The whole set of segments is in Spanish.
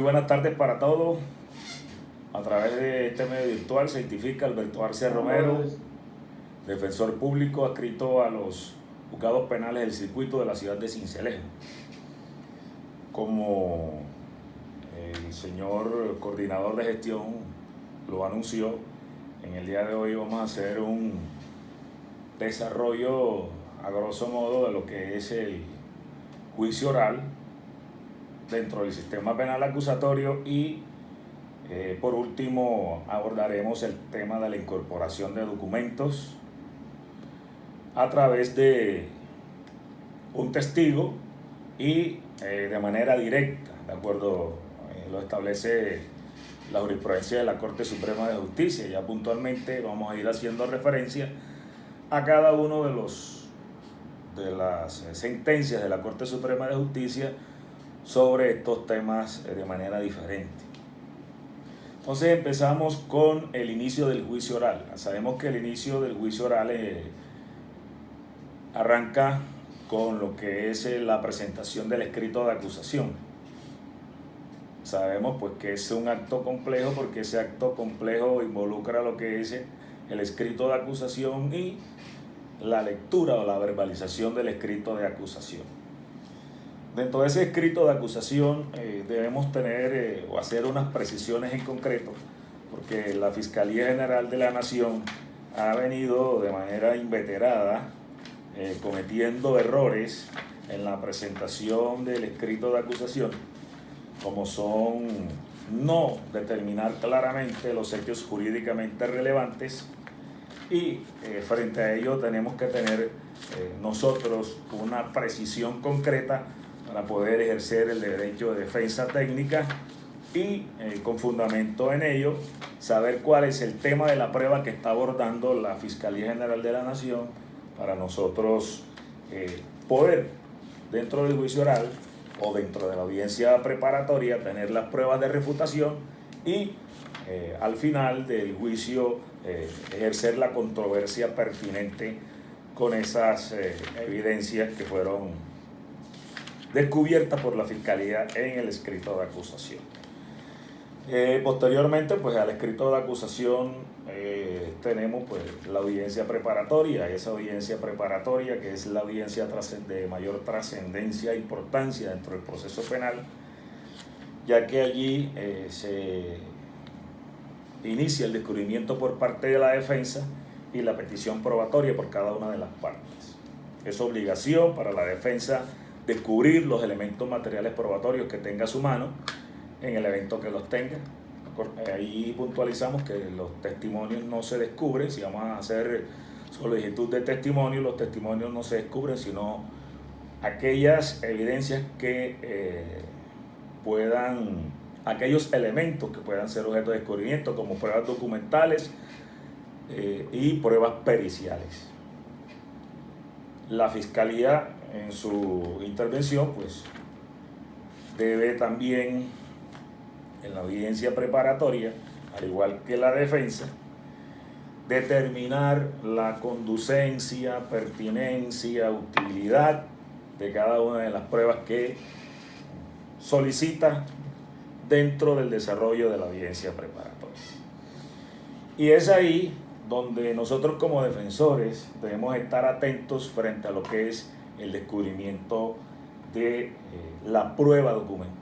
buenas tardes para todos. A través de este medio virtual se identifica Alberto Arce Romero, defensor público adscrito a los juzgados penales del circuito de la ciudad de Sincelejo. Como el señor coordinador de gestión lo anunció, en el día de hoy vamos a hacer un desarrollo a grosso modo de lo que es el juicio oral dentro del sistema penal acusatorio y por último abordaremos el tema de la incorporación de documentos a través de un testigo y de manera directa, de acuerdo lo establece la jurisprudencia de la Corte Suprema de Justicia. Ya puntualmente vamos a ir haciendo referencia a cada uno de las sentencias de la Corte Suprema de Justicia sobre estos temas de manera diferente. Entonces empezamos con el inicio del juicio oral. Sabemos que el inicio del juicio oral arranca con lo que es la presentación del escrito de acusación. Sabemos pues que es un acto complejo porque ese acto complejo involucra lo que es el escrito de acusación y la lectura o la verbalización del escrito de acusación. Dentro de ese escrito de acusación debemos tener o hacer unas precisiones en concreto, porque la Fiscalía General de la Nación ha venido de manera inveterada cometiendo errores en la presentación del escrito de acusación, como son no determinar claramente los hechos jurídicamente relevantes y frente a ello tenemos que tener nosotros una precisión concreta para poder ejercer el derecho de defensa técnica y con fundamento en ello saber cuál es el tema de la prueba que está abordando la Fiscalía General de la Nación para nosotros poder dentro del juicio oral o dentro de la audiencia preparatoria tener las pruebas de refutación y al final del juicio ejercer la controversia pertinente con esas evidencias que fueron descubiertas por la Fiscalía en el escrito de acusación. Posteriormente pues al escrito de acusación tenemos pues la audiencia preparatoria. Esa audiencia preparatoria, que es la audiencia de mayor trascendencia e importancia dentro del proceso penal, ya que allí se inicia el descubrimiento por parte de la defensa y la petición probatoria por cada una de las partes. Es obligación para la defensa descubrir los elementos materiales probatorios que tenga a su mano en el evento que los tenga. Ahí puntualizamos que los testimonios no se descubren. Si vamos a hacer solicitud de testimonio, los testimonios no se descubren, sino aquellas evidencias que aquellos elementos que puedan ser objeto de descubrimiento, como pruebas documentales y pruebas periciales. La Fiscalía en su intervención pues debe también en la audiencia preparatoria, al igual que la defensa, determinar la conducencia, pertinencia, utilidad de cada una de las pruebas que solicita dentro del desarrollo de la audiencia preparatoria. Y es ahí donde nosotros como defensores debemos estar atentos frente a lo que es el descubrimiento de la prueba documental.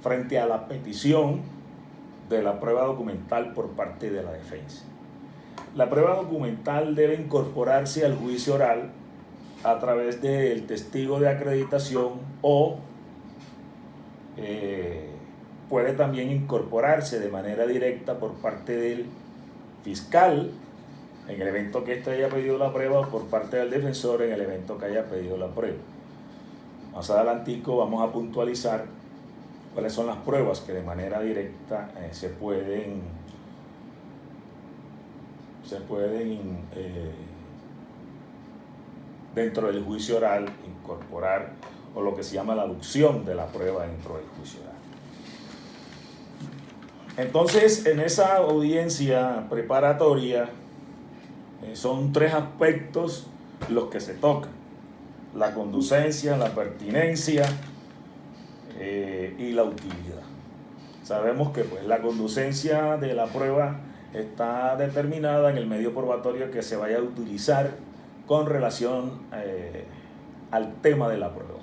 Frente a la petición de la prueba documental por parte de la defensa. La prueba documental debe incorporarse al juicio oral a través del testigo de acreditación o puede también incorporarse de manera directa por parte del fiscal en el evento que éste haya pedido la prueba o por parte del defensor en el evento que haya pedido la prueba. Más adelantico vamos a puntualizar cuáles son las pruebas que de manera directa se pueden dentro del juicio oral incorporar, o lo que se llama la aducción de la prueba dentro del juicio oral. Entonces, en esa audiencia preparatoria son tres aspectos los que se tocan: la conducencia, la pertinencia y la utilidad. Sabemos que pues, la conducencia de la prueba está determinada en el medio probatorio que se vaya a utilizar con relación al tema de la prueba.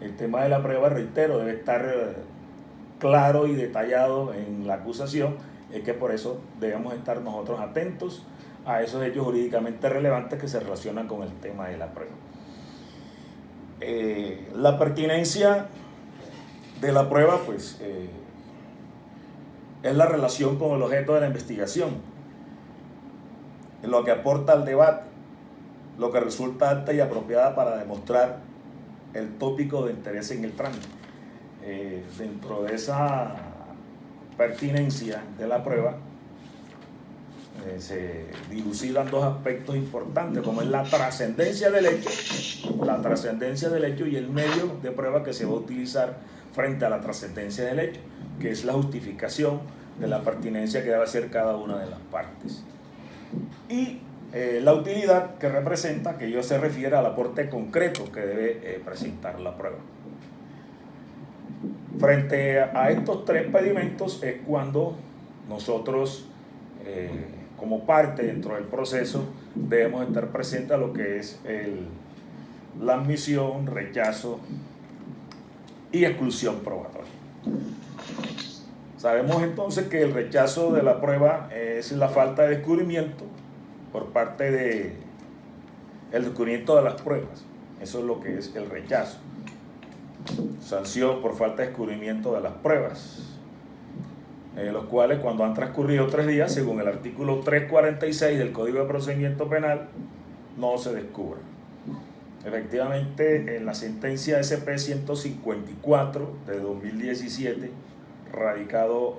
El tema de la prueba, reitero, debe estar claro y detallado en la acusación, es que por eso debemos estar nosotros atentos a esos hechos jurídicamente relevantes que se relacionan con el tema de la prueba. La pertinencia de la prueba, pues, es la relación con el objeto de la investigación, lo que aporta al debate, lo que resulta apta y apropiada para demostrar el tópico de interés en el trámite. Dentro de esa pertinencia de la prueba se dilucidan dos aspectos importantes, como es la trascendencia del hecho y el medio de prueba que se va a utilizar frente a la trascendencia del hecho, que es la justificación de la pertinencia que debe hacer cada una de las partes. Y la utilidad que representa, que ello se refiere al aporte concreto que debe presentar la prueba. Frente a estos tres pedimentos es cuando nosotros, como parte dentro del proceso, debemos estar presentes a lo que es la admisión, rechazo y exclusión probatoria. Sabemos entonces que el rechazo de la prueba es la falta de descubrimiento por parte del descubrimiento de las pruebas. Eso es lo que es el rechazo. Sanción por falta de descubrimiento de las pruebas, los cuales cuando han transcurrido 3 días, según el artículo 346 del Código de Procedimiento Penal, no se descubren. Efectivamente, en la sentencia SP 154 de 2017, radicado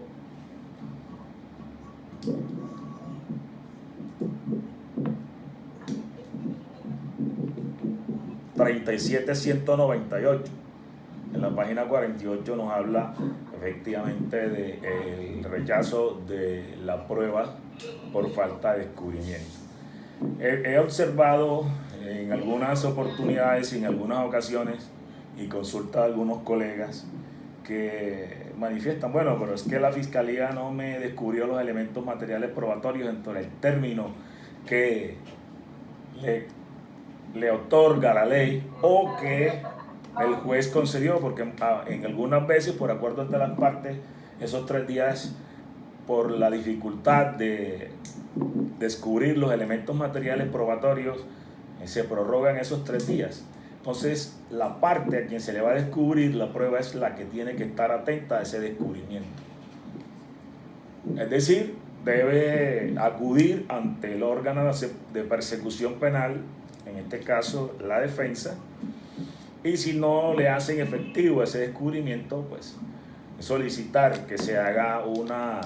(37-198), en la página 48 nos habla efectivamente del rechazo de la prueba por falta de descubrimiento. He observado en algunas oportunidades y en algunas ocasiones, y consulta a algunos colegas que manifiestan, bueno, pero es que la Fiscalía no me descubrió los elementos materiales probatorios dentro del término que le otorga la ley o que el juez concedió, porque en algunas veces, por acuerdo entre las partes, esos 3 días, por la dificultad de descubrir los elementos materiales probatorios, se prorrogan esos 3 días. Entonces, la parte a quien se le va a descubrir la prueba es la que tiene que estar atenta a ese descubrimiento. Es decir, debe acudir ante el órgano de persecución penal, en este caso la defensa, y si no le hacen efectivo ese descubrimiento, pues solicitar que se haga una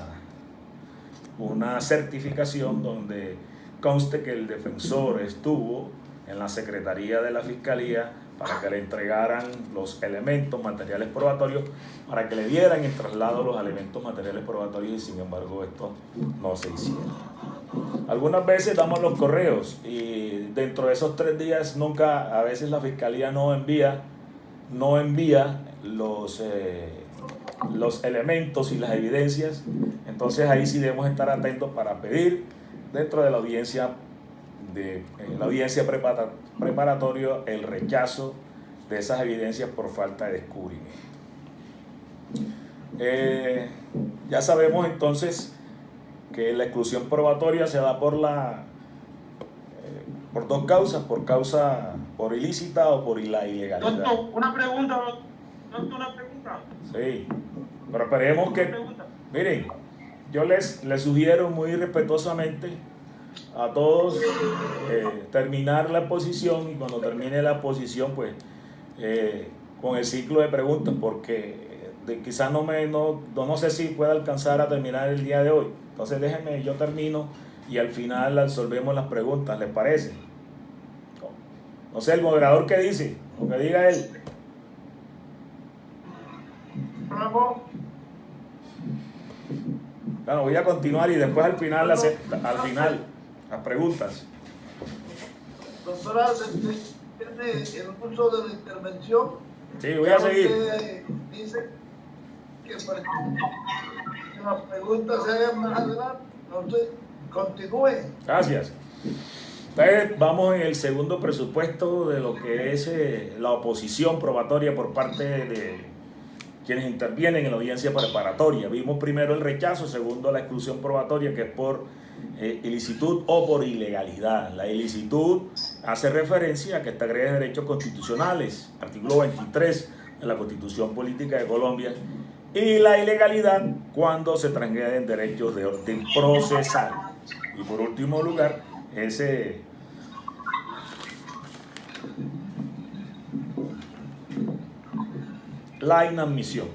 certificación donde conste que el defensor estuvo en la Secretaría de la Fiscalía para que le entregaran los elementos materiales probatorios, para que le dieran en traslado los elementos materiales probatorios, y sin embargo esto no se hicieron. Algunas veces damos los correos y dentro de esos 3 días a veces la Fiscalía no envía los elementos y las evidencias. Entonces ahí sí debemos estar atentos para pedir dentro de la audiencia preparatoria el rechazo de esas evidencias por falta de descubrimiento. Ya sabemos entonces que la exclusión probatoria se da por 2 causas, por ilícita o por la ilegalidad. Doctor, una pregunta. Sí, pero esperemos que, miren, yo les sugiero muy respetuosamente a todos terminar la exposición, y cuando termine la exposición, pues con el ciclo de preguntas, porque quizás no sé si pueda alcanzar a terminar el día de hoy. Entonces déjenme, yo termino y al final resolvemos las preguntas, ¿les parece? No sé, el moderador qué dice, o que diga él. Bueno, voy a continuar y después al final las preguntas. Doctora, en el curso de la intervención Sí, voy a seguir. Usted dice que la pregunta sea más adelante. Entonces, continúe. Gracias. Entonces, vamos en el segundo presupuesto de lo que es la oposición probatoria por parte de quienes intervienen en la audiencia preparatoria. Vimos primero el rechazo, segundo la exclusión probatoria, que es por ilicitud o por ilegalidad. La ilicitud hace referencia a que esta agrede derechos constitucionales, artículo 23 de la Constitución Política de Colombia, y la ilegalidad cuando se transgreden derechos de orden procesal. Y por último lugar, la inadmisión,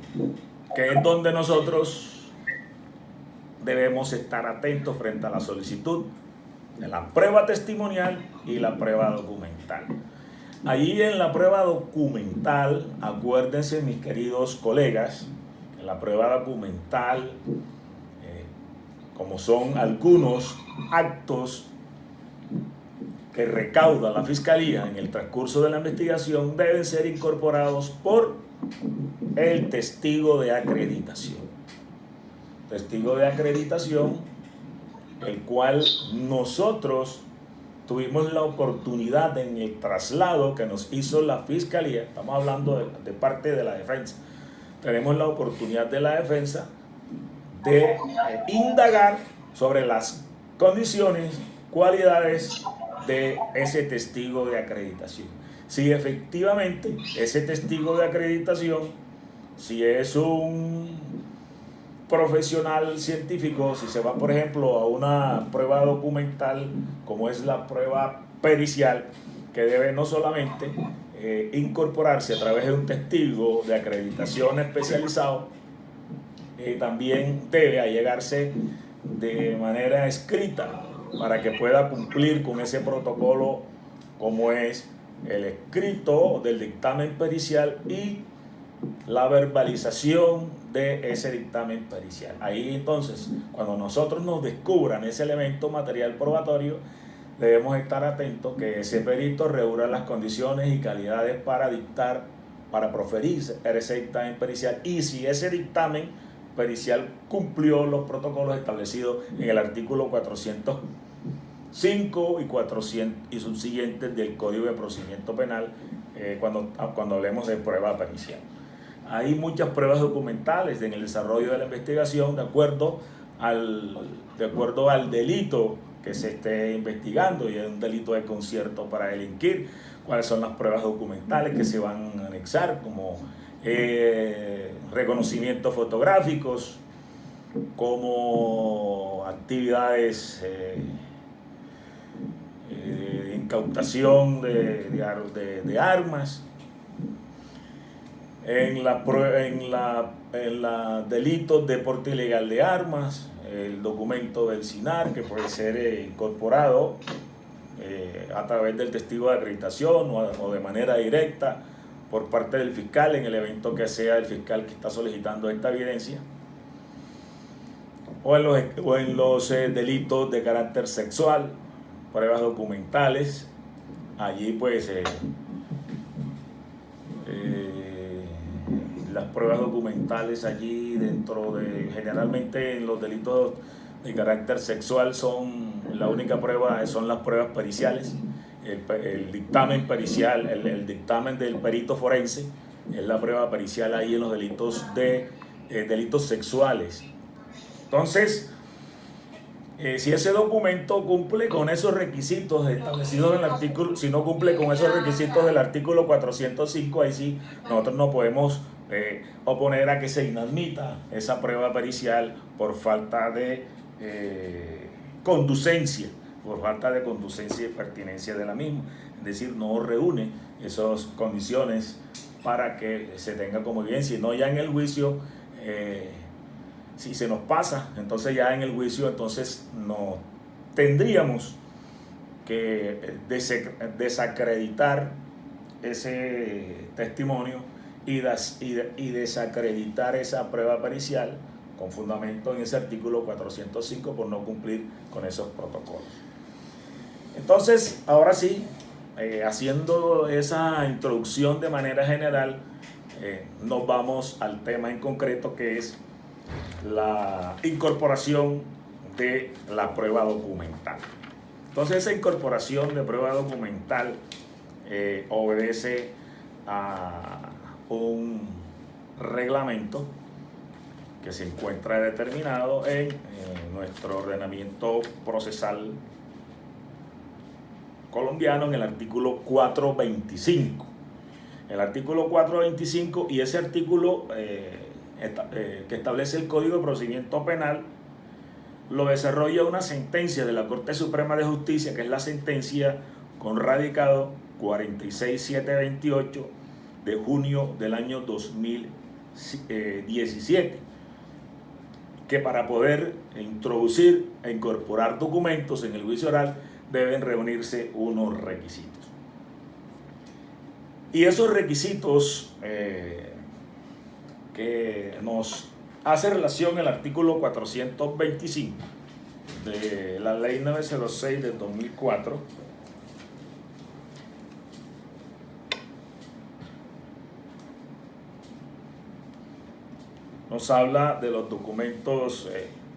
que es donde nosotros debemos estar atentos frente a la solicitud de la prueba testimonial y la prueba documental. Allí en la prueba documental, acuérdense mis queridos colegas, en la prueba documental, como son algunos actos que recauda la Fiscalía en el transcurso de la investigación, deben ser incorporados por el testigo de acreditación. Testigo de acreditación, el cual nosotros tuvimos la oportunidad en el traslado que nos hizo la Fiscalía, estamos hablando de parte de la defensa, tenemos la oportunidad de la defensa de indagar sobre las condiciones, cualidades de ese testigo de acreditación. Si efectivamente ese testigo de acreditación, si es un profesional científico, si se va por ejemplo a una prueba documental como es la prueba pericial, que debe no solamente incorporarse a través de un testigo de acreditación especializado, también debe allegarse de manera escrita para que pueda cumplir con ese protocolo como es el escrito del dictamen pericial y la verbalización de ese dictamen pericial. Ahí entonces, cuando nosotros nos descubran ese elemento material probatorio, debemos estar atentos que ese perito reúna las condiciones y calidades para dictar, para proferir ese dictamen pericial, y si ese dictamen pericial cumplió los protocolos establecidos en el artículo 405 y 400 y subsiguientes del Código de Procedimiento Penal, cuando hablemos de prueba pericial. Hay muchas pruebas documentales en el desarrollo de la investigación de acuerdo al delito que se esté investigando, y es un delito de concierto para delinquir. Cuáles son las pruebas documentales que se van a anexar, como reconocimientos fotográficos, como actividades incautación de armas. En la delitos de porte ilegal de armas, el documento del SINAR, que puede ser incorporado a través del testigo de acreditación o de manera directa por parte del fiscal, en el evento que sea el fiscal que está solicitando esta evidencia, o en los delitos de carácter sexual, pruebas documentales. Allí pues las pruebas documentales allí generalmente en los delitos de carácter sexual la única prueba son las pruebas periciales. El dictamen pericial, el dictamen del perito forense es la prueba pericial ahí en los delitos sexuales. Entonces, si ese documento cumple con esos requisitos establecidos en el artículo, si no cumple con esos requisitos del artículo 405, ahí sí nosotros no podemos oponer a que se inadmita esa prueba pericial por falta de conducencia y pertinencia de la misma. Es decir, no reúne esas condiciones para que se tenga como evidencia, y no ya en el juicio. Si se nos pasa, entonces ya en el juicio entonces no tendríamos que desacreditar ese testimonio y desacreditar esa prueba pericial con fundamento en ese artículo 405 por no cumplir con esos protocolos. Entonces, ahora sí, haciendo esa introducción de manera general, nos vamos al tema en concreto, que es la incorporación de la prueba documental. Entonces, esa incorporación de prueba documental obedece a un reglamento que se encuentra determinado en nuestro ordenamiento procesal colombiano en el artículo 425. El artículo 425, y ese artículo que establece el Código de Procedimiento Penal, lo desarrolla una sentencia de la Corte Suprema de Justicia, que es la sentencia con radicado 46728 de junio del año 2017, que para poder introducir e incorporar documentos en el juicio oral deben reunirse unos requisitos. Y esos requisitos que nos hace relación el artículo 425 de la ley 906 de 2004, nos habla de los documentos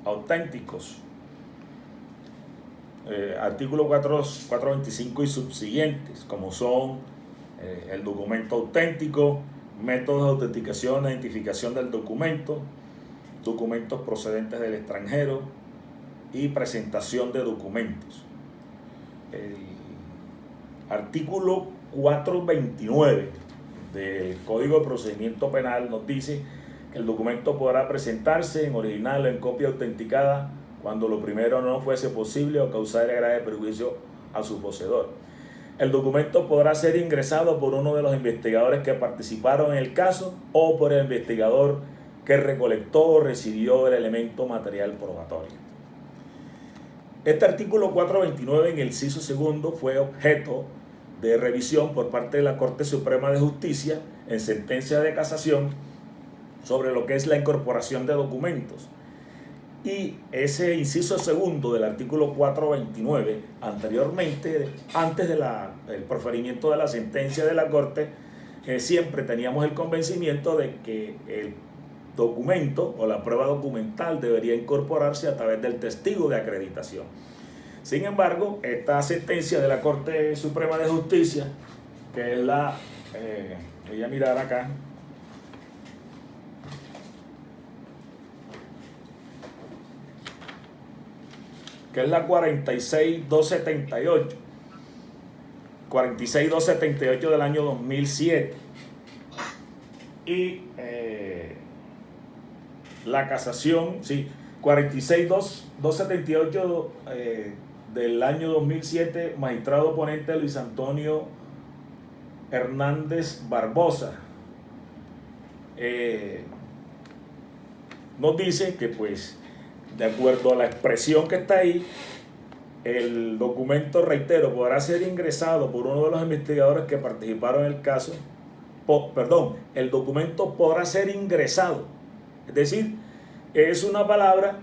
auténticos. Artículo 425 y subsiguientes, como son el documento auténtico, métodos de autenticación e identificación del documento, documentos procedentes del extranjero y presentación de documentos. El artículo 429 del Código de Procedimiento Penal nos dice que el documento podrá presentarse en original o en copia autenticada cuando lo primero no fuese posible o causar grave perjuicio a su poseedor. El documento podrá ser ingresado por uno de los investigadores que participaron en el caso o por el investigador que recolectó o recibió el elemento material probatorio. Este artículo 429 en el inciso segundo fue objeto de revisión por parte de la Corte Suprema de Justicia en sentencia de casación sobre lo que es la incorporación de documentos. Y ese inciso segundo del artículo 429, anteriormente, antes del proferimiento de la sentencia de la Corte, siempre teníamos el convencimiento de que el documento o la prueba documental debería incorporarse a través del testigo de acreditación. Sin embargo, esta sentencia de la Corte Suprema de Justicia, que es la, voy a mirar acá, que es la 46278, 46278 del año 2007, y la casación, sí, 46278 del año 2007, magistrado ponente Luis Antonio Hernández Barbosa, nos dice que pues de acuerdo a la expresión que está ahí, el documento, reitero, podrá ser ingresado por uno de los investigadores que participaron en el caso. El documento podrá ser ingresado. Es decir, es una palabra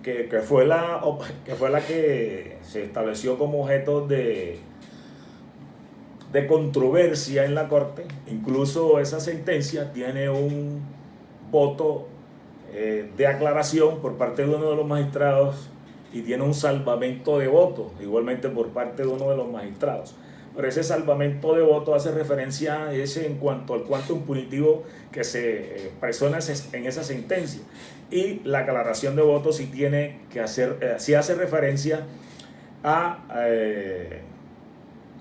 que fue la que se estableció como objeto de controversia en la Corte. Incluso esa sentencia tiene un voto de aclaración por parte de uno de los magistrados y tiene un salvamento de votos igualmente por parte de uno de los magistrados, pero ese salvamento de votos hace referencia a ese en cuanto al quantum punitivo que se expresó en esa sentencia, y la aclaración de votos sí tiene que hacer, sí hace referencia a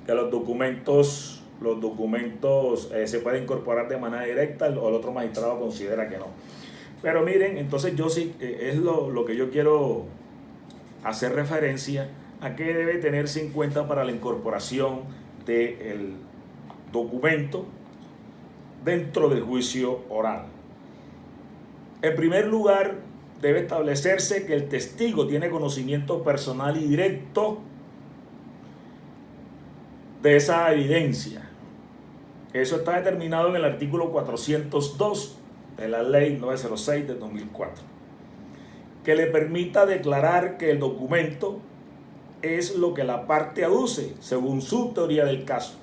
que los documentos se pueden incorporar de manera directa o el otro magistrado considera que no. Pero miren, entonces yo sí, es lo que yo quiero hacer referencia a que debe tenerse en cuenta para la incorporación del documento dentro del juicio oral. En primer lugar, debe establecerse que el testigo tiene conocimiento personal y directo de esa evidencia. Eso está determinado en el artículo 402 de la ley 906 de 2004, que le permita declarar que el documento es lo que la parte aduce según su teoría del caso.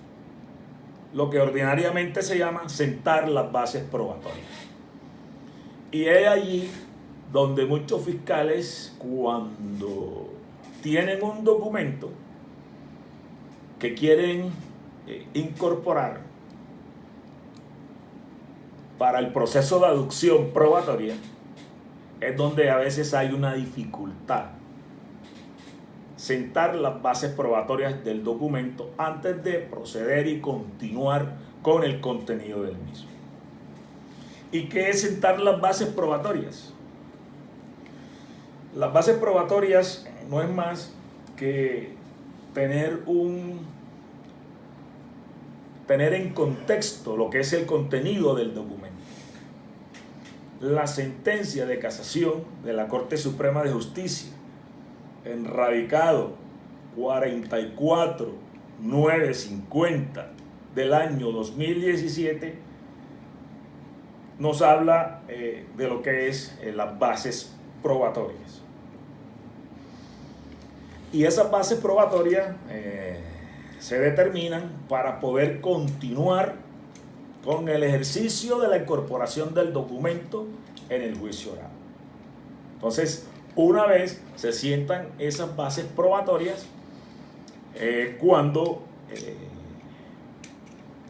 lo que ordinariamente se llama sentar las bases probatorias. Y es allí donde muchos fiscales, cuando tienen un documento que quieren incorporar para el proceso de aducción probatoria, es donde a veces hay una dificultad. Sentar las bases probatorias del documento antes de proceder y continuar con el contenido del mismo. ¿Y qué es sentar las bases probatorias? Las bases probatorias no es más que tener en contexto lo que es el contenido del documento. La sentencia de casación de la Corte Suprema de Justicia, en radicado 44.950 del año 2017, nos habla de lo que es las bases probatorias. Y esas bases probatorias se determinan para poder continuar con el ejercicio de la incorporación del documento en el juicio oral. Entonces, una vez se sientan esas bases probatorias, cuando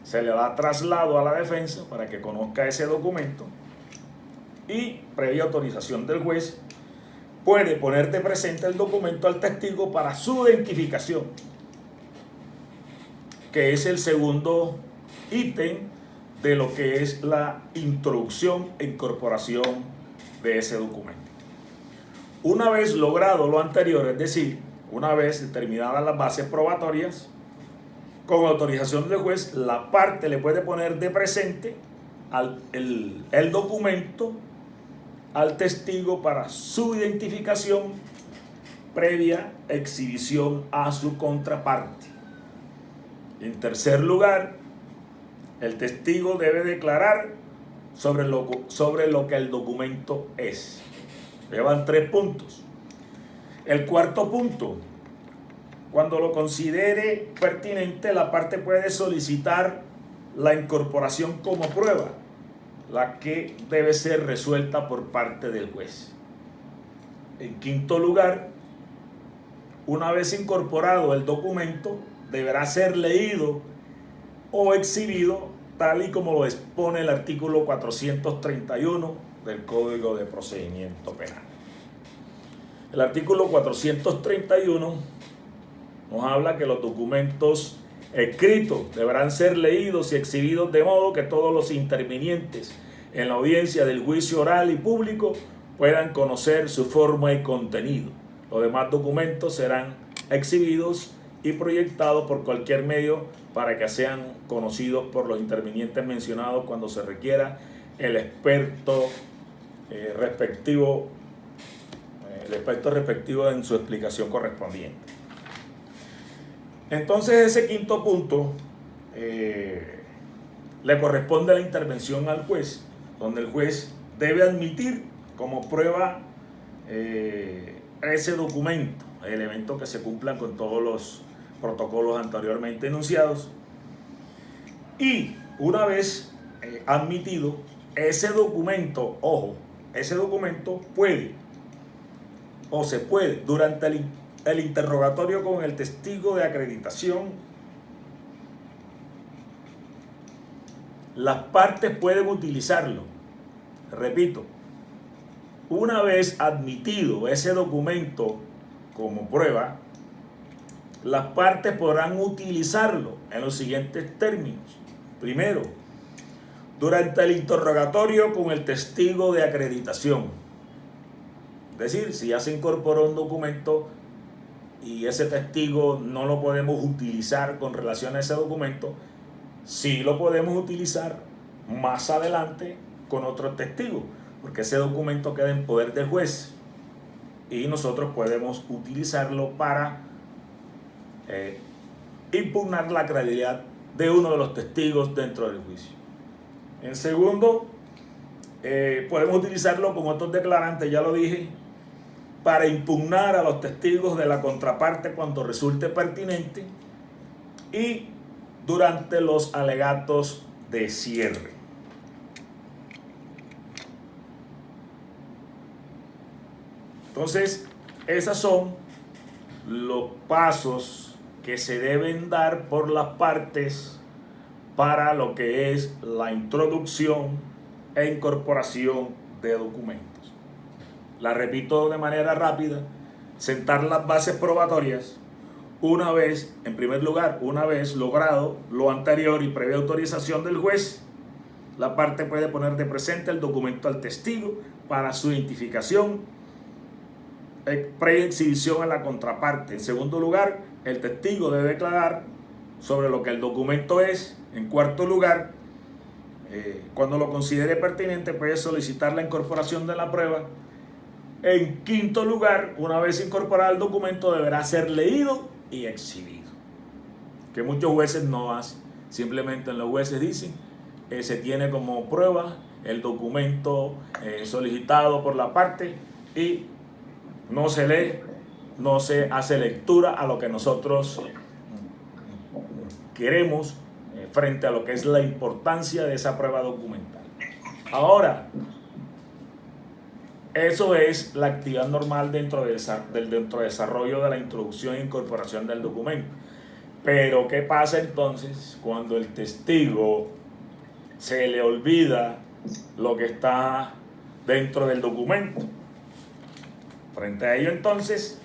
se le da traslado a la defensa para que conozca ese documento y previa autorización del juez, puede poner de presente el documento al testigo para su identificación, que es el segundo ítem de lo que es la introducción e incorporación de ese documento. Una vez logrado lo anterior, es decir, una vez determinadas las bases probatorias, con autorización del juez, la parte le puede poner de presente el documento al testigo para su identificación previa exhibición a su contraparte. En tercer lugar, el testigo debe declarar sobre lo que el documento es. Llevan 3 puntos. El cuarto punto: cuando lo considere pertinente, la parte puede solicitar la incorporación como prueba, la que debe ser resuelta por parte del juez. En quinto lugar, una vez incorporado el documento, deberá ser leído o exhibido tal y como lo expone el artículo 431 del Código de Procedimiento Penal. El artículo 431 nos habla que los documentos escritos deberán ser leídos y exhibidos de modo que todos los intervinientes en la audiencia del juicio oral y público puedan conocer su forma y contenido. Los demás documentos serán exhibidos y proyectados por cualquier medio para que sean conocidos por los intervinientes mencionados cuando se requiera el experto respectivo en su explicación correspondiente. Entonces, ese quinto punto le corresponde la intervención al juez, donde el juez debe admitir como prueba ese documento, elementos que se cumplan con todos los protocolos anteriormente enunciados. Y una vez admitido ese documento, ojo, ese documento se puede durante el interrogatorio con el testigo de acreditación, las partes pueden utilizarlo. Repito, una vez admitido ese documento como prueba, las partes podrán utilizarlo en los siguientes términos. Primero, durante el interrogatorio con el testigo de acreditación. Es decir, si ya se incorporó un documento y ese testigo no lo podemos utilizar con relación a ese documento, sí lo podemos utilizar más adelante con otro testigo, porque ese documento queda en poder del juez y nosotros podemos utilizarlo para impugnar la credibilidad de uno de los testigos dentro del juicio. En segundo, podemos utilizarlo con otros declarantes, ya lo dije, para impugnar a los testigos de la contraparte cuando resulte pertinente. Y durante los alegatos de cierre. Entonces, esos son los pasos que se deben dar por las partes para lo que es la introducción e incorporación de documentos. La repito de manera rápida: sentar las bases probatorias. Una vez, en primer lugar, una vez logrado lo anterior y previa autorización del juez, la parte puede poner de presente el documento al testigo para su identificación, previa exhibición a la contraparte. En segundo lugar, el testigo debe declarar sobre lo que el documento es. En cuarto lugar, cuando lo considere pertinente, puede solicitar la incorporación de la prueba. En quinto lugar, una vez incorporado el documento, deberá ser leído y exhibido, que muchos jueces no hacen. Simplemente los jueces dicen se tiene como prueba el documento solicitado por la parte y no se lee, no se hace lectura a lo que nosotros queremos frente a lo que es la importancia de esa prueba documental. Ahora, eso es la actividad normal dentro del desarrollo de la introducción e incorporación del documento. Pero ¿qué pasa entonces cuando el testigo se le olvida lo que está dentro del documento? Frente a ello, entonces,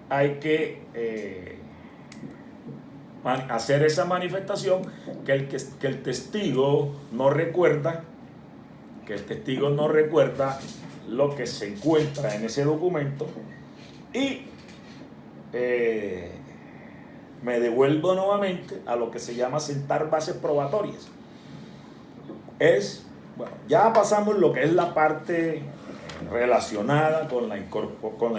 hay que hacer esa manifestación que el testigo no recuerda, lo que se encuentra en ese documento y me devuelvo nuevamente a lo que se llama sentar bases probatorias. Bueno, ya pasamos lo que es la parte relacionada con la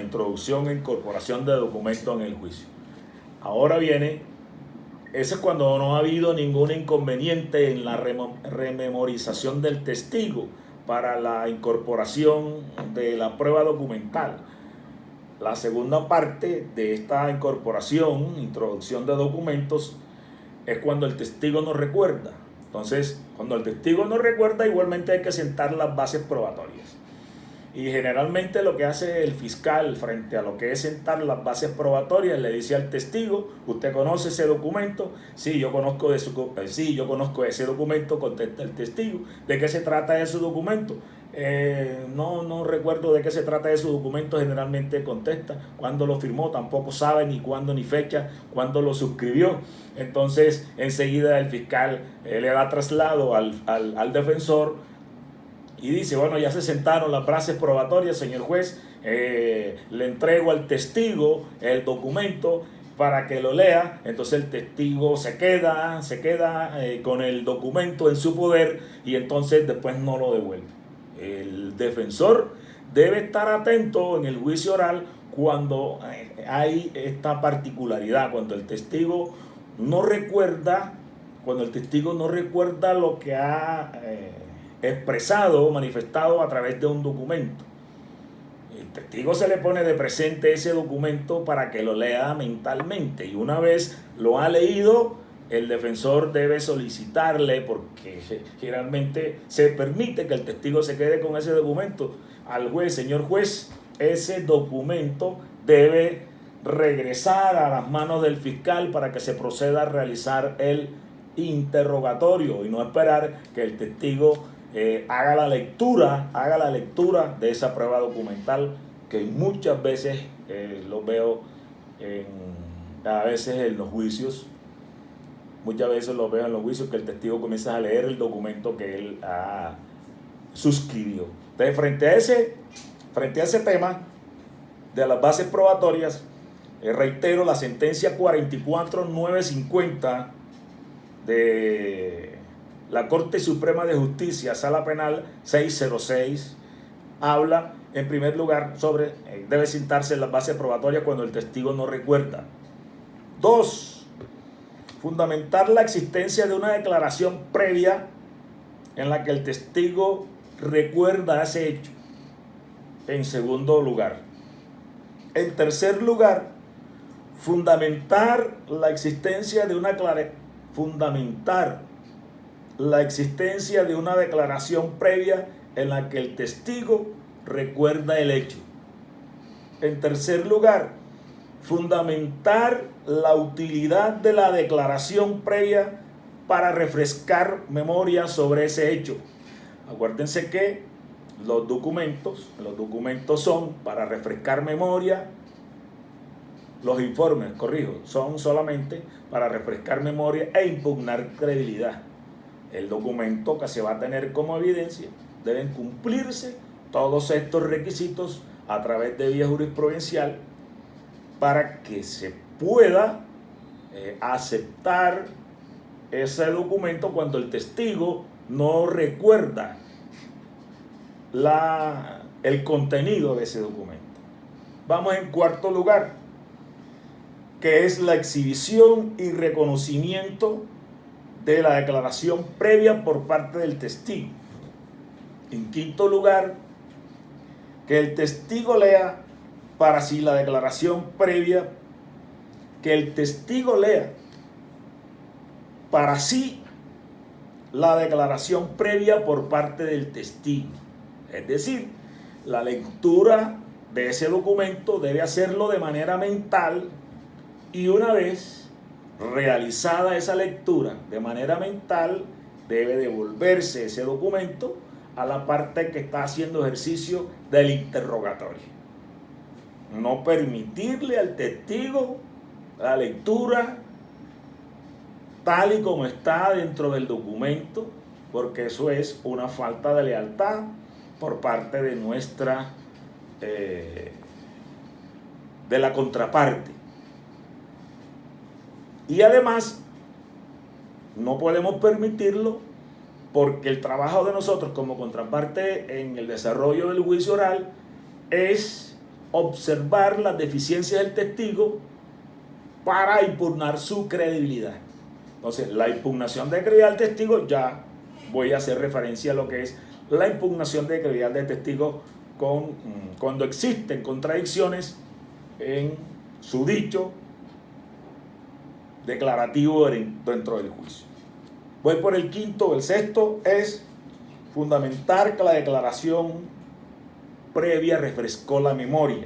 introducción e incorporación de documentos en el juicio. Ahora viene, eso es cuando no ha habido ningún inconveniente en la rememorización del testigo para la incorporación de la prueba documental. La segunda parte de esta incorporación, introducción de documentos, es cuando el testigo no recuerda. Entonces, cuando el testigo no recuerda, igualmente hay que sentar las bases probatorias. Y generalmente lo que hace el fiscal frente a lo que es sentar las bases probatorias, le dice al testigo: ¿usted conoce ese documento? Sí, yo conozco ese documento, contesta el testigo. ¿De qué se trata ese documento? No recuerdo de qué se trata ese documento. Generalmente contesta. ¿Cuándo lo firmó? Tampoco sabe ni cuándo ni fecha, cuándo lo suscribió. Entonces enseguida el fiscal le da traslado al defensor y dice: bueno, ya se sentaron las bases probatorias, señor juez, le entrego al testigo el documento para que lo lea. Entonces el testigo se queda con el documento en su poder y entonces después no lo devuelve. El defensor debe estar atento en el juicio oral cuando hay esta particularidad, cuando el testigo no recuerda lo que ha expresado o manifestado a través de un documento. El testigo se le pone de presente ese documento para que lo lea mentalmente, y una vez lo ha leído, el defensor debe solicitarle, porque generalmente se permite que el testigo se quede con ese documento, al juez: señor juez, ese documento debe regresar a las manos del fiscal para que se proceda a realizar el interrogatorio, y no esperar que el testigo haga la lectura de esa prueba documental, que muchas veces lo veo a veces en los juicios. Muchas veces lo veo en los juicios que el testigo comienza a leer el documento que él suscribió. Entonces, frente a ese tema de las bases probatorias, reitero la sentencia 44950 de la Corte Suprema de Justicia, Sala Penal 606, habla en primer lugar sobre debe sentarse las bases probatorias cuando el testigo no recuerda. 2. Fundamentar la existencia de una declaración previa en la que el testigo recuerda ese hecho. En segundo lugar. En tercer lugar, fundamentar la existencia de una declaración previa en la que el testigo recuerda el hecho. En tercer lugar, fundamentar la utilidad de la declaración previa para refrescar memoria sobre ese hecho. Acuérdense que los documentos son para refrescar memoria. Los informes, son solamente para refrescar memoria e impugnar credibilidad. El documento que se va a tener como evidencia deben cumplirse todos estos requisitos a través de vía jurisprudencial para que se pueda aceptar ese documento cuando el testigo no recuerda el contenido de ese documento. Vamos en cuarto lugar, que es la exhibición y reconocimiento de la declaración previa por parte del testigo. En quinto lugar, que el testigo lea para sí la declaración previa, que el testigo lea para sí la declaración previa por parte del testigo. Es decir, la lectura de ese documento debe hacerlo de manera mental, y una vez realizada esa lectura de manera mental, debe devolverse ese documento a la parte que está haciendo ejercicio del interrogatorio. No permitirle al testigo la lectura tal y como está dentro del documento, porque eso es una falta de lealtad por parte de de la contraparte. Y además, no podemos permitirlo porque el trabajo de nosotros como contraparte en el desarrollo del juicio oral es observar las deficiencias del testigo para impugnar su credibilidad. Entonces, la impugnación de credibilidad del testigo, ya voy a hacer referencia a lo que es la impugnación de credibilidad del testigo cuando existen contradicciones en su dicho declarativo dentro del juicio. Voy por el quinto. El sexto es fundamentar que la declaración previa refrescó la memoria.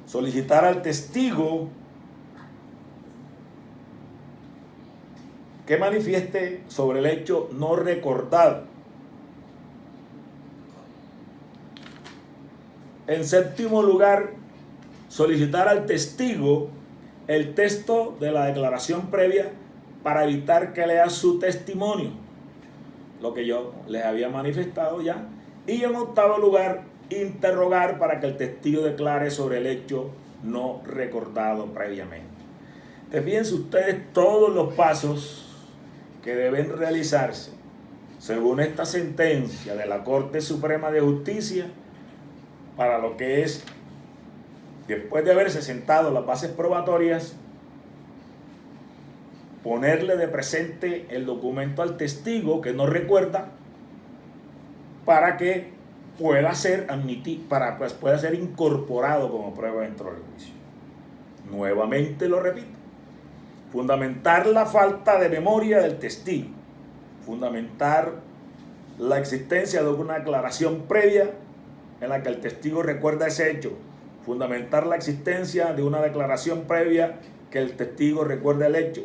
Solicitar al testigo que manifieste sobre el hecho no recordado. En séptimo lugar, solicitar al testigo el texto de la declaración previa para evitar que lea su testimonio, lo que yo les había manifestado ya. Y en octavo lugar, interrogar para que el testigo declare sobre el hecho no recordado previamente. Fíjense ustedes todos los pasos que deben realizarse según esta sentencia de la Corte Suprema de Justicia para lo que es, después de haberse sentado las bases probatorias, ponerle de presente el documento al testigo que no recuerda para que pueda ser pueda ser incorporado como prueba dentro del juicio. Nuevamente lo repito, fundamentar la falta de memoria del testigo, fundamentar la existencia de una aclaración previa en la que el testigo recuerda ese hecho, fundamentar la existencia de una declaración previa que el testigo recuerde el hecho,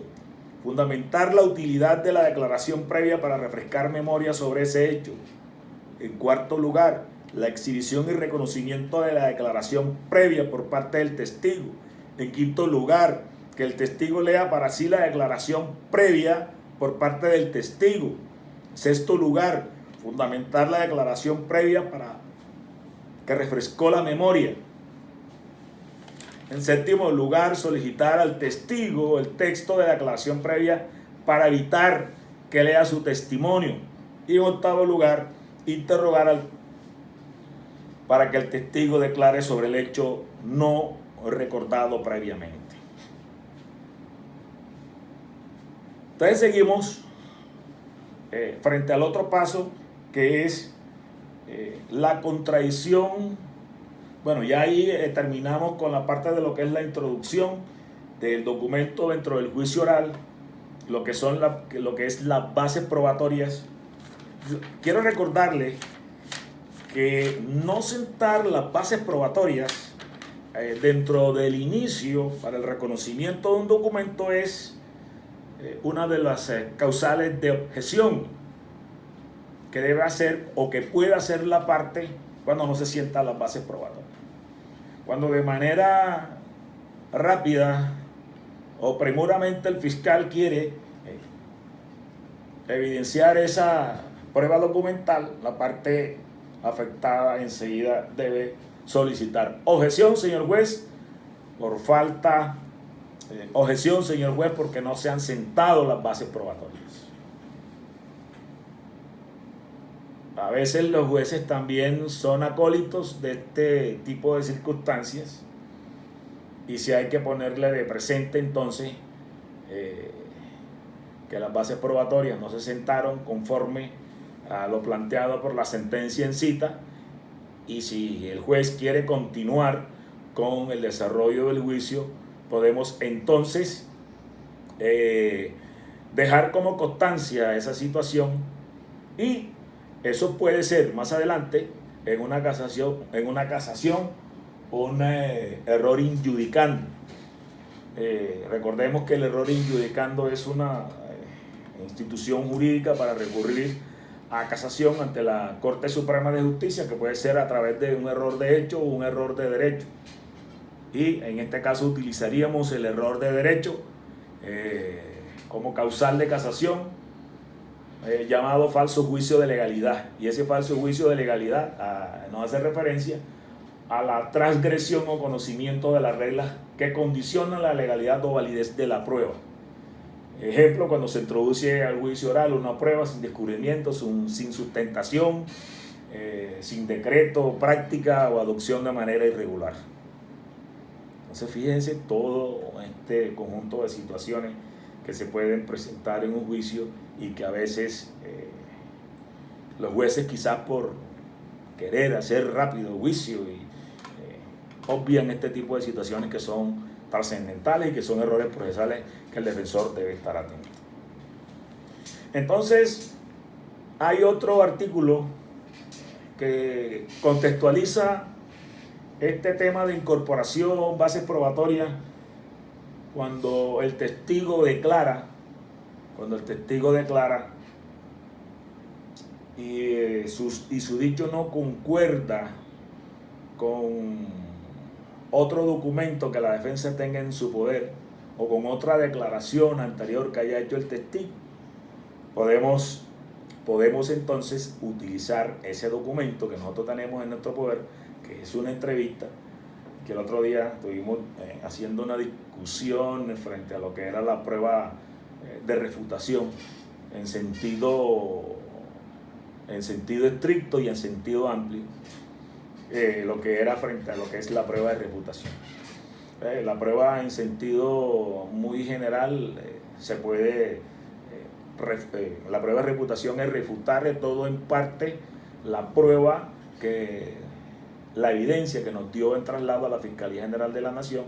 fundamentar la utilidad de la declaración previa para refrescar memoria sobre ese hecho. En cuarto lugar, la exhibición y reconocimiento de la declaración previa por parte del testigo. En quinto lugar, que el testigo lea para sí la declaración previa por parte del testigo. En sexto lugar, fundamentar la declaración previa para que refrescó la memoria. En séptimo lugar, solicitar al testigo el texto de la declaración previa para evitar que lea su testimonio. Y en octavo lugar, interrogar para que el testigo declare sobre el hecho no recordado previamente. Entonces seguimos frente al otro paso, que es la contradicción. Bueno, ya ahí terminamos con la parte de lo que es la introducción del documento dentro del juicio oral, lo que es las bases probatorias. Quiero recordarle que no sentar las bases probatorias dentro del inicio para el reconocimiento de un documento es una de las causales de objeción que debe hacer o que puede hacer la parte cuando no se sientan las bases probatorias. Cuando de manera rápida o premuramente el fiscal quiere evidenciar esa prueba documental, la parte afectada enseguida debe solicitar objeción, señor juez, por falta, objeción, señor juez, porque no se han sentado las bases probatorias. A veces los jueces también son acólitos de este tipo de circunstancias y si hay que ponerle de presente entonces que las bases probatorias no se sentaron conforme a lo planteado por la sentencia en cita, y si el juez quiere continuar con el desarrollo del juicio, podemos entonces dejar como constancia esa situación, y eso puede ser más adelante en una casación un error injudicando. Recordemos que el error injudicando es una institución jurídica para recurrir a casación ante la Corte Suprema de Justicia, que puede ser a través de un error de hecho o un error de derecho. Y en este caso utilizaríamos el error de derecho como causal de casación, llamado falso juicio de legalidad. Y ese falso juicio de legalidad nos hace referencia a la transgresión o conocimiento de las reglas que condicionan la legalidad o validez de la prueba. Ejemplo, cuando se introduce al juicio oral una prueba sin descubrimiento, sin sustentación, sin decreto, práctica o adopción de manera irregular. Entonces fíjense todo este conjunto de situaciones que se pueden presentar en un juicio y que a veces los jueces, quizás por querer hacer rápido juicio, obvian este tipo de situaciones que son trascendentales y que son errores procesales que el defensor debe estar atento. Entonces, hay otro artículo que contextualiza este tema de incorporación, bases probatorias, cuando el testigo declara, y su dicho no concuerda con otro documento que la defensa tenga en su poder o con otra declaración anterior que haya hecho el testigo, podemos entonces utilizar ese documento que nosotros tenemos en nuestro poder, que es una entrevista, que el otro día estuvimos haciendo una discusión frente a lo que era la prueba de refutación en sentido estricto y en sentido amplio, lo que era frente a lo que es la prueba de refutación. La prueba en sentido muy general se puede, la prueba de refutación es refutar de todo en parte la prueba la evidencia que nos dio en traslado a la Fiscalía General de la Nación,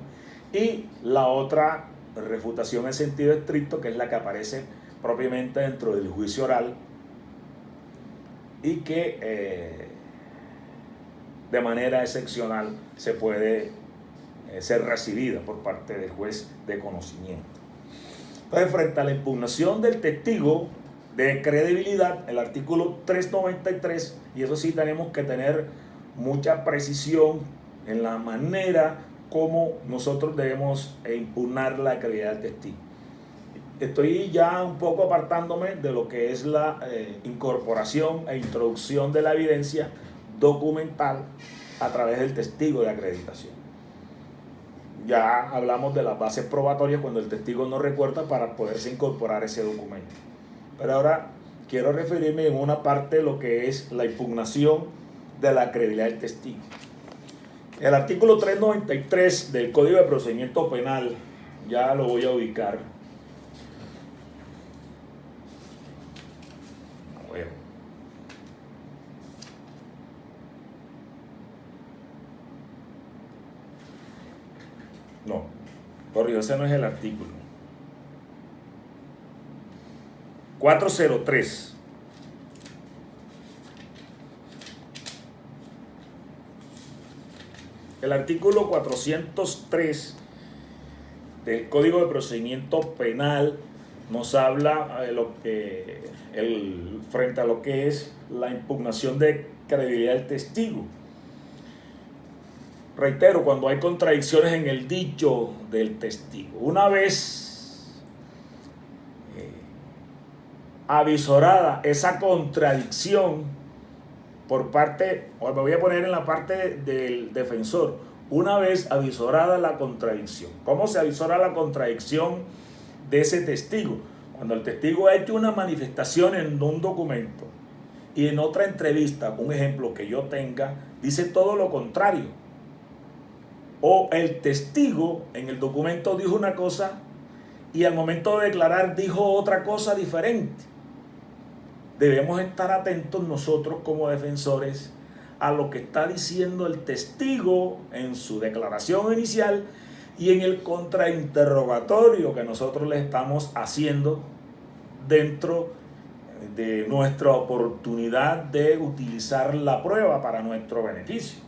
y la otra refutación en sentido estricto, que es la que aparece propiamente dentro del juicio oral y que de manera excepcional se puede ser recibida por parte del juez de conocimiento. Entonces, frente a la impugnación del testigo de credibilidad, el artículo 393, y eso sí tenemos que tener mucha precisión en la manera como nosotros debemos impugnar la credibilidad del testigo. Estoy ya un poco apartándome de lo que es la incorporación e introducción de la evidencia documental a través del testigo de acreditación. Ya hablamos de las bases probatorias cuando el testigo no recuerda para poderse incorporar ese documento. Pero ahora quiero referirme en una parte de lo que es la impugnación de la credibilidad del testigo. El artículo 393 del Código de Procedimiento Penal, ya lo voy a ubicar. No, Corrijo, ese no es el artículo. 403. El artículo 403 del Código de Procedimiento Penal nos habla de lo que frente a lo que es la impugnación de credibilidad del testigo. Reitero, cuando hay contradicciones en el dicho del testigo. Una vez avisorada esa contradicción por parte, o me voy a poner en la parte del defensor, una vez avisorada la contradicción. ¿Cómo se avisora la contradicción de ese testigo? Cuando el testigo ha hecho una manifestación en un documento y en otra entrevista, un ejemplo que yo tenga, dice todo lo contrario. O el testigo en el documento dijo una cosa y al momento de declarar dijo otra cosa diferente. Debemos estar atentos nosotros como defensores a lo que está diciendo el testigo en su declaración inicial y en el contrainterrogatorio que nosotros le estamos haciendo dentro de nuestra oportunidad de utilizar la prueba para nuestro beneficio,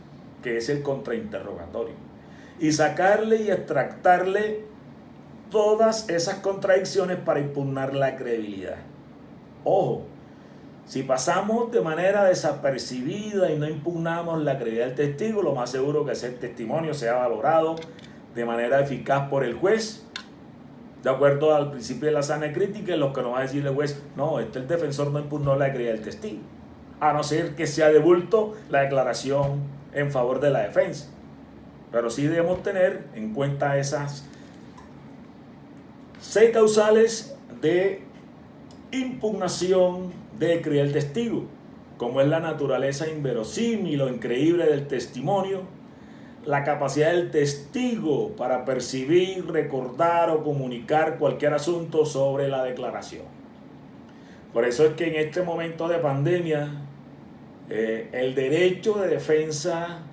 que es el contrainterrogatorio, y sacarle y extractarle todas esas contradicciones para impugnar la credibilidad. Ojo, si pasamos de manera desapercibida y no impugnamos la credibilidad del testigo, lo más seguro que ese testimonio sea valorado de manera eficaz por el juez, de acuerdo al principio de la sana crítica, en lo que nos va a decir el juez, no, el defensor no impugnó la credibilidad del testigo, a no ser que sea de bulto la declaración en favor de la defensa. Pero sí debemos tener en cuenta esas 6 causales de impugnación de credibilidad del testigo, como es la naturaleza inverosímil o increíble del testimonio, la capacidad del testigo para percibir, recordar o comunicar cualquier asunto sobre la declaración. Por eso es que en este momento de pandemia, el derecho de defensa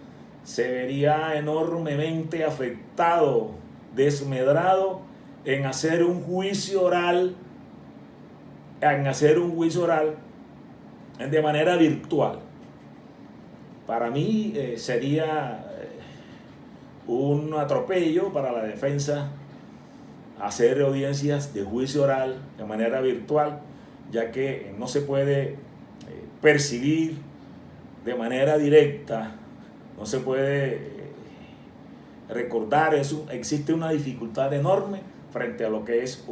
se vería enormemente afectado, desmedrado en hacer un juicio oral, de manera virtual. Para mí sería un atropello para la defensa hacer audiencias de juicio oral de manera virtual, ya que no se puede percibir de manera directa, no se puede recordar eso. Existe una dificultad enorme frente a lo que es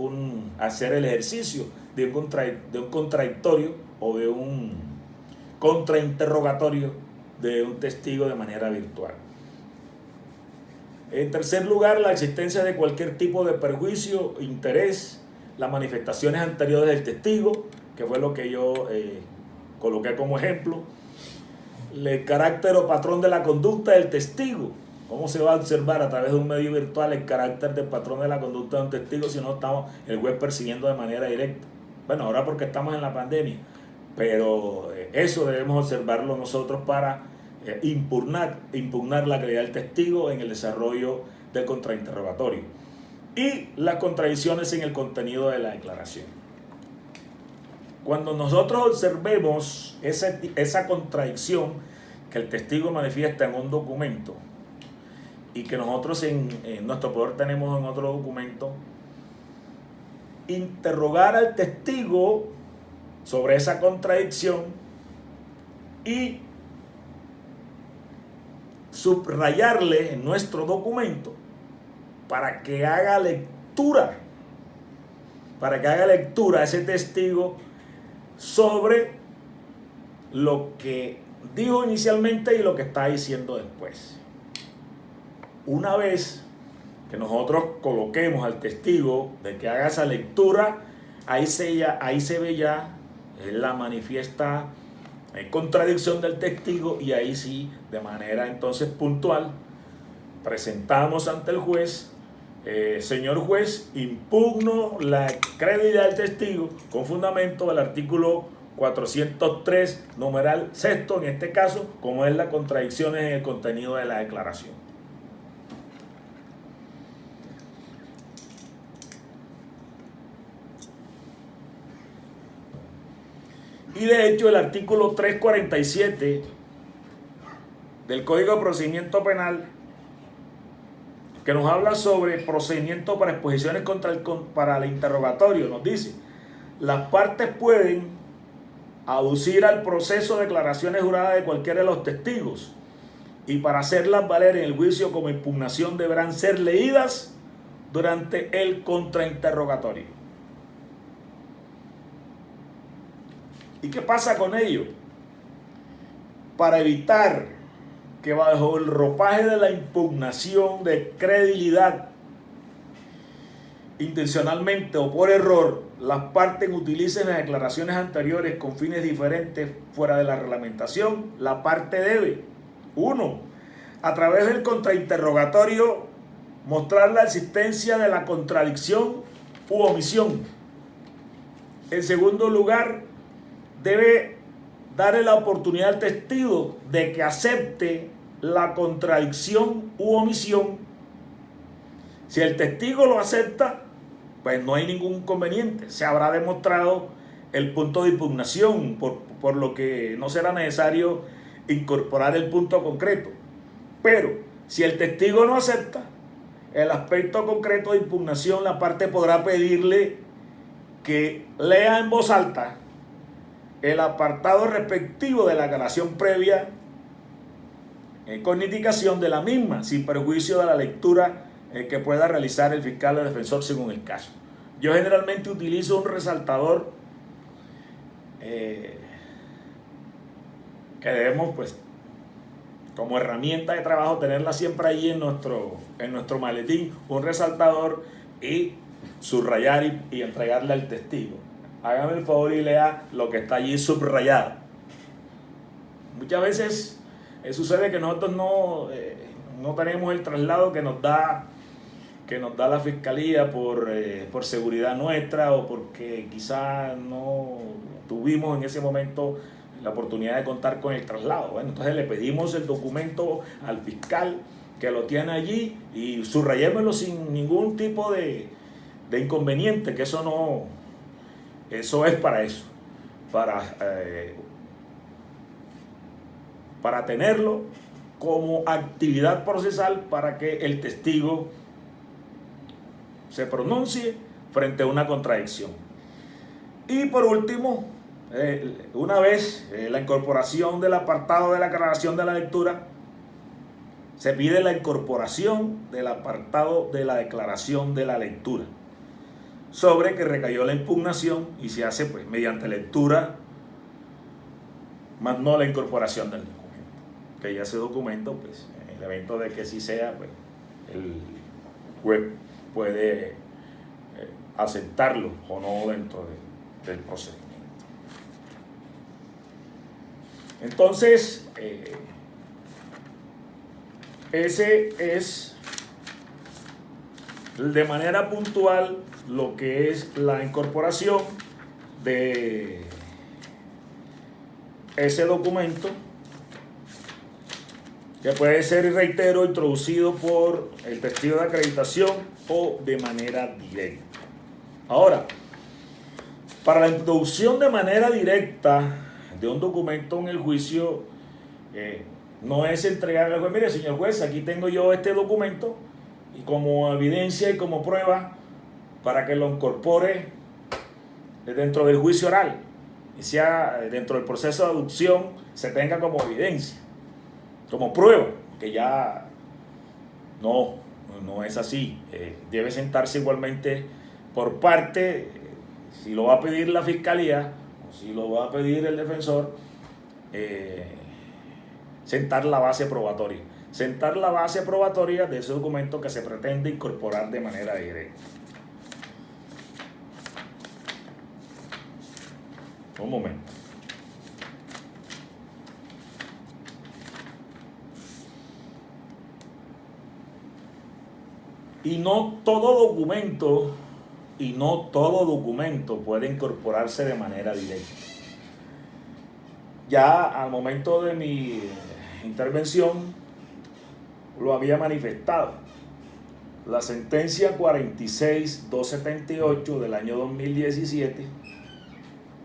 hacer el ejercicio de un contradictorio o de un contrainterrogatorio de un testigo de manera virtual. En tercer lugar, la existencia de cualquier tipo de perjuicio, interés, las manifestaciones anteriores del testigo, que fue lo que yo coloqué como ejemplo, el carácter o patrón de la conducta del testigo. ¿Cómo se va a observar a través de un medio virtual el carácter del patrón de la conducta de un testigo si no estamos el juez persiguiendo de manera directa? Bueno, ahora porque estamos en la pandemia, pero eso debemos observarlo nosotros para impugnar la credibilidad del testigo en el desarrollo del contrainterrogatorio y las contradicciones en el contenido de la declaración. Cuando nosotros observemos esa contradicción que el testigo manifiesta en un documento y que nosotros en nuestro poder tenemos en otro documento, interrogar al testigo sobre esa contradicción y subrayarle en nuestro documento para que haga lectura a ese testigo sobre lo que dijo inicialmente y lo que está diciendo después. Una vez que nosotros coloquemos al testigo de que haga esa lectura, ahí se ve ya la manifiesta contradicción del testigo, y ahí sí, de manera entonces puntual, presentamos ante el juez, señor juez, impugno la credibilidad del testigo con fundamento del artículo 403, numeral sexto, en este caso, como es las contradicciones en el contenido de la declaración. Y de hecho el artículo 347 del Código de Procedimiento Penal, que nos habla sobre procedimiento para exposiciones para el interrogatorio, nos dice: las partes pueden aducir al proceso declaraciones juradas de cualquiera de los testigos, y para hacerlas valer en el juicio como impugnación deberán ser leídas durante el contrainterrogatorio. ¿Y qué pasa con ello? Para evitar que bajo el ropaje de la impugnación de credibilidad, intencionalmente o por error, las partes utilicen las declaraciones anteriores con fines diferentes fuera de la reglamentación, la parte debe: 1. A través del contrainterrogatorio mostrar la existencia de la contradicción u omisión. En segundo lugar, debe darle la oportunidad al testigo de que acepte la contradicción u omisión. Si el testigo lo acepta, pues no hay ningún inconveniente. Se habrá demostrado el punto de impugnación, por lo que no será necesario incorporar el punto concreto. Pero si el testigo no acepta el aspecto concreto de impugnación, la parte podrá pedirle que lea en voz alta el apartado respectivo de la aclaración previa con indicación de la misma, sin perjuicio de la lectura que pueda realizar el fiscal o el defensor según el caso. Yo generalmente utilizo un resaltador que debemos, pues, como herramienta de trabajo, tenerla siempre ahí en nuestro maletín, un resaltador, y subrayar y entregarle al testigo. Hágame el favor y lea lo que está allí subrayado. Muchas veces sucede que nosotros no tenemos el traslado que nos da la fiscalía por seguridad nuestra, o porque quizás no tuvimos en ese momento la oportunidad de contar con el traslado. Bueno, entonces le pedimos el documento al fiscal que lo tiene allí y subrayémoslo sin ningún tipo de inconveniente, que eso es para eso, para tenerlo como actividad procesal, para que el testigo se pronuncie frente a una contradicción. Y por último, una vez la incorporación del apartado de la aclaración de la lectura, se pide la incorporación del apartado de la declaración de la lectura, sobre que recayó la impugnación, y se hace, pues, mediante lectura, más no la incorporación del documento. Que ya ese documento, pues, en el evento de que sí sea, pues, el juez puede aceptarlo o no dentro del procedimiento. Entonces, ese es de manera puntual lo que es la incorporación de ese documento, que puede ser, reitero, introducido por el testigo de acreditación o de manera directa. Ahora, para la introducción de manera directa de un documento en el juicio, no es entregarle al juez: mire, señor juez, aquí tengo yo este documento, y como evidencia y como prueba para que lo incorpore dentro del juicio oral, y sea dentro del proceso de aducción, se tenga como evidencia, como prueba, que ya no es así. Debe sentarse igualmente por parte, si lo va a pedir la fiscalía o si lo va a pedir el defensor, sentar la base probatoria de ese documento que se pretende incorporar de manera directa. Un momento. Y no todo documento puede incorporarse de manera directa. Ya al momento de mi intervención lo había manifestado. La sentencia 46-278 del año 2017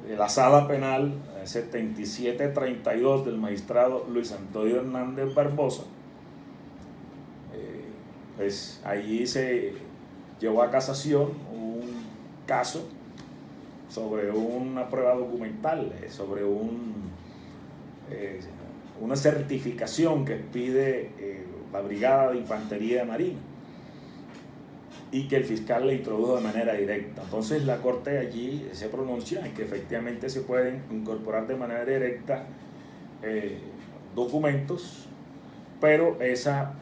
de la Sala Penal 7732 del magistrado Luis Antonio Hernández Barbosa, pues allí se llevó a casación un caso sobre una prueba documental, sobre una certificación que pide la Brigada de Infantería de Marina y que el fiscal le introdujo de manera directa. Entonces la Corte allí se pronuncia en que efectivamente se pueden incorporar de manera directa documentos, pero esa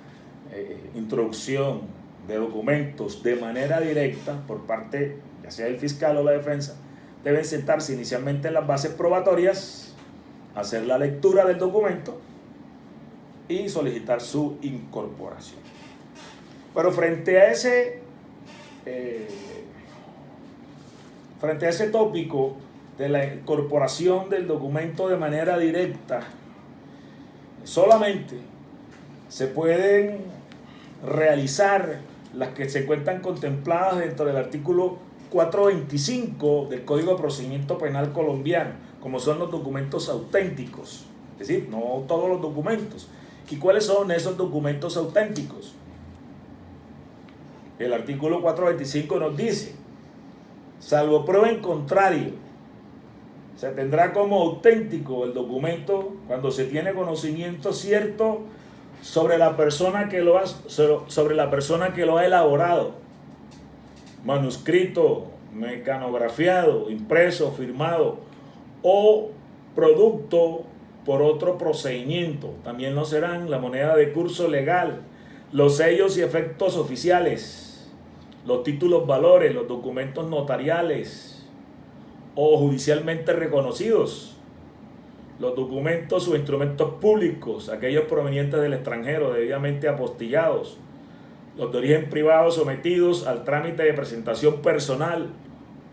introducción de documentos de manera directa por parte ya sea del fiscal o la defensa deben sentarse inicialmente en las bases probatorias, hacer la lectura del documento y solicitar su incorporación. Pero frente a ese tópico de la incorporación del documento de manera directa, solamente se pueden realizar las que se encuentran contempladas dentro del artículo 425 del Código de Procedimiento Penal colombiano, como son los documentos auténticos, es decir, no todos los documentos. ¿Y cuáles son esos documentos auténticos? El artículo 425 nos dice: salvo prueba en contrario, se tendrá como auténtico el documento cuando se tiene conocimiento cierto sobre la persona que lo ha elaborado, manuscrito, mecanografiado, impreso, firmado o producto por otro procedimiento. También lo serán la moneda de curso legal, los sellos y efectos oficiales, los títulos valores, los documentos notariales o judicialmente reconocidos, los documentos o instrumentos públicos, aquellos provenientes del extranjero debidamente apostillados, los de origen privado sometidos al trámite de presentación personal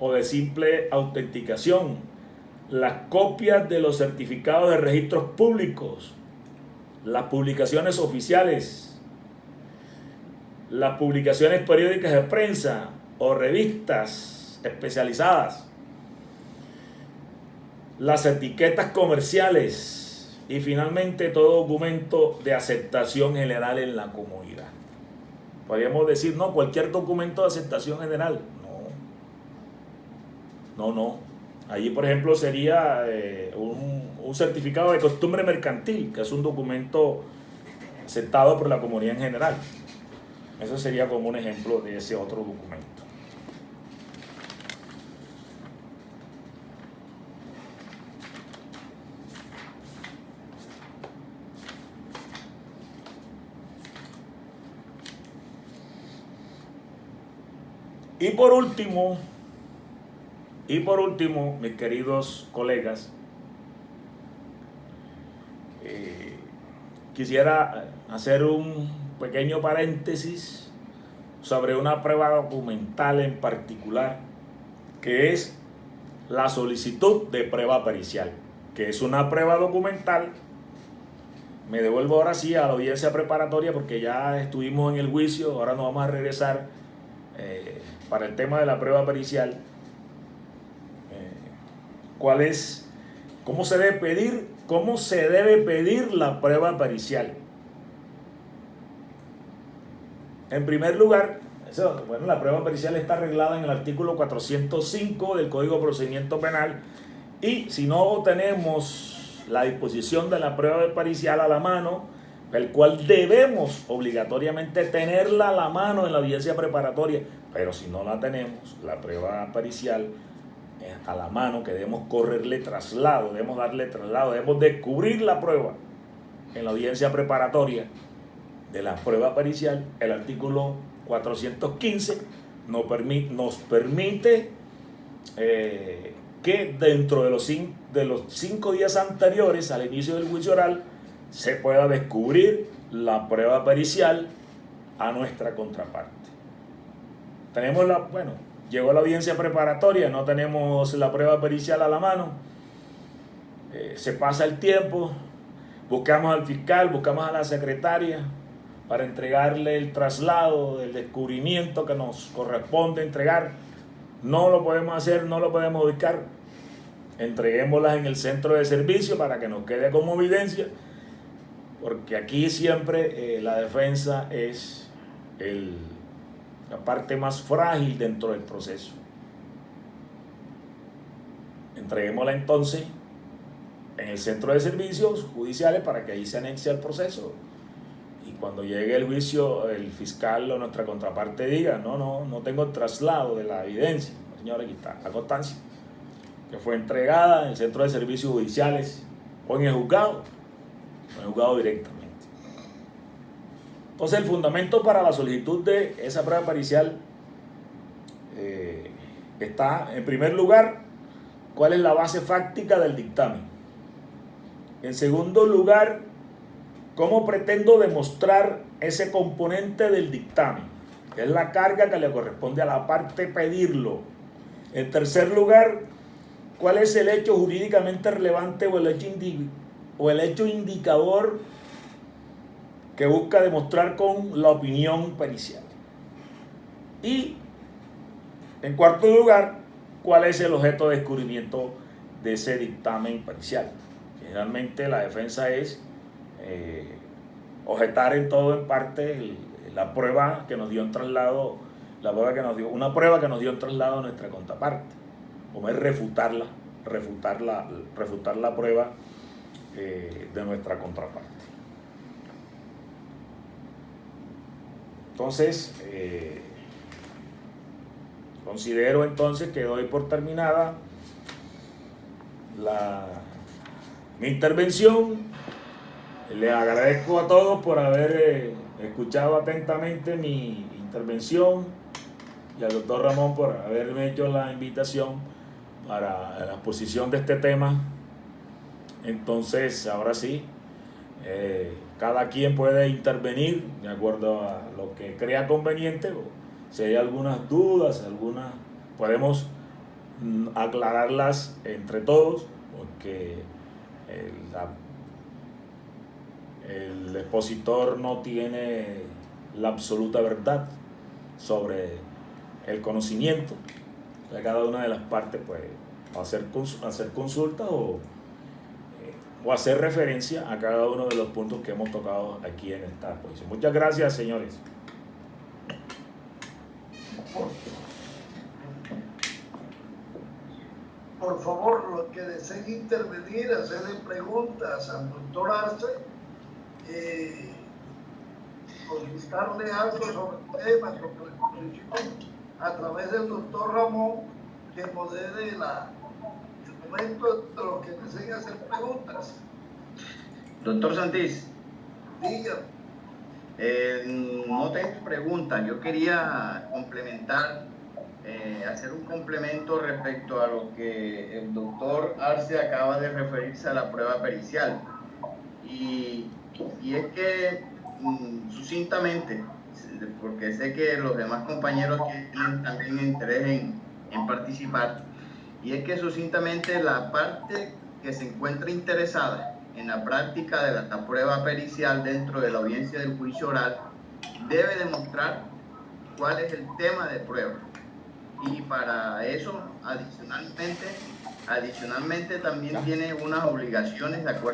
o de simple autenticación, las copias de los certificados de registros públicos, las publicaciones oficiales, las publicaciones periódicas de prensa o revistas especializadas, las etiquetas comerciales y finalmente todo documento de aceptación general en la comunidad. Podríamos decir, no, cualquier documento de aceptación general. No. Allí, por ejemplo, sería un certificado de costumbre mercantil, que es un documento aceptado por la comunidad en general. Eso sería como un ejemplo de ese otro documento. Y por último, mis queridos colegas, quisiera hacer un pequeño paréntesis sobre una prueba documental en particular, que es la solicitud de prueba pericial, que es una prueba documental. Me devuelvo ahora sí a la audiencia preparatoria porque ya estuvimos en el juicio, ahora nos vamos a regresar para el tema de la prueba pericial. ¿Cómo se debe pedir la prueba pericial? En primer lugar, la prueba pericial está arreglada en el artículo 405 del Código de Procedimiento Penal, y si no tenemos la disposición de la prueba pericial a la mano, el cual debemos obligatoriamente tenerla a la mano en la audiencia preparatoria, pero si no la tenemos, la prueba pericial a la mano, que debemos correrle traslado, debemos darle traslado, debemos descubrir la prueba en la audiencia preparatoria de la prueba pericial. El artículo 415 nos permite que dentro de los 5 días anteriores al inicio del juicio oral se pueda descubrir la prueba pericial a nuestra contraparte. Llegó la audiencia preparatoria, no tenemos la prueba pericial a la mano, se pasa el tiempo, buscamos al fiscal, buscamos a la secretaria para entregarle el traslado del descubrimiento que nos corresponde entregar. No lo podemos hacer, no lo podemos ubicar. entreguémoslas en el centro de servicio para que nos quede como evidencia, porque aquí siempre la defensa es la parte más frágil dentro del proceso. Entreguémosla entonces en el centro de servicios judiciales para que ahí se anexe al proceso. Y cuando llegue el juicio, el fiscal o nuestra contraparte diga, no tengo traslado de la evidencia. Señora, aquí está la constancia, que fue entregada en el centro de servicios judiciales o en el juzgado directamente. Entonces, el fundamento para la solicitud de esa prueba pericial está, en primer lugar, cuál es la base fáctica del dictamen. En segundo lugar, cómo pretendo demostrar ese componente del dictamen, que es la carga que le corresponde a la parte pedirlo. En tercer lugar, cuál es el hecho jurídicamente relevante o el hecho indicador que busca demostrar con la opinión pericial. Y en cuarto lugar, cuál es el objeto de descubrimiento de ese dictamen pericial. Generalmente la defensa es objetar en todo en parte la prueba que nos dio en traslado, una prueba que nos dio en traslado a nuestra contraparte, como es refutar la prueba de nuestra contraparte. Entonces, considero entonces que doy por terminada mi intervención. Les agradezco a todos por haber escuchado atentamente mi intervención y al doctor Ramón por haberme hecho la invitación para la exposición de este tema. Entonces, ahora sí, cada quien puede intervenir de acuerdo a lo que crea conveniente. O si hay algunas dudas, podemos aclararlas entre todos, porque el expositor no tiene la absoluta verdad sobre el conocimiento. De cada una de las partes puede hacer consultas o hacer referencia a cada uno de los puntos que hemos tocado aquí en esta exposición. Muchas gracias, señores. Por favor, los que deseen intervenir, hacerle preguntas al doctor Arce, solicitarle algo sobre el tema, sobre la exposición, a través del doctor Ramón, que modere el momento de los que deseen hacer preguntas. Doctor Santís, Dígame. no tengo preguntas. Yo quería complementar, hacer un complemento respecto a lo que el doctor Arce acaba de referirse a la prueba pericial. Y es que, sucintamente, porque sé que los demás compañeros tienen también interés en participar, y es que sucintamente la parte que se encuentra interesada en la práctica de la prueba pericial dentro de la audiencia del juicio oral debe demostrar cuál es el tema de prueba, y para eso adicionalmente también tiene unas obligaciones de acuerdo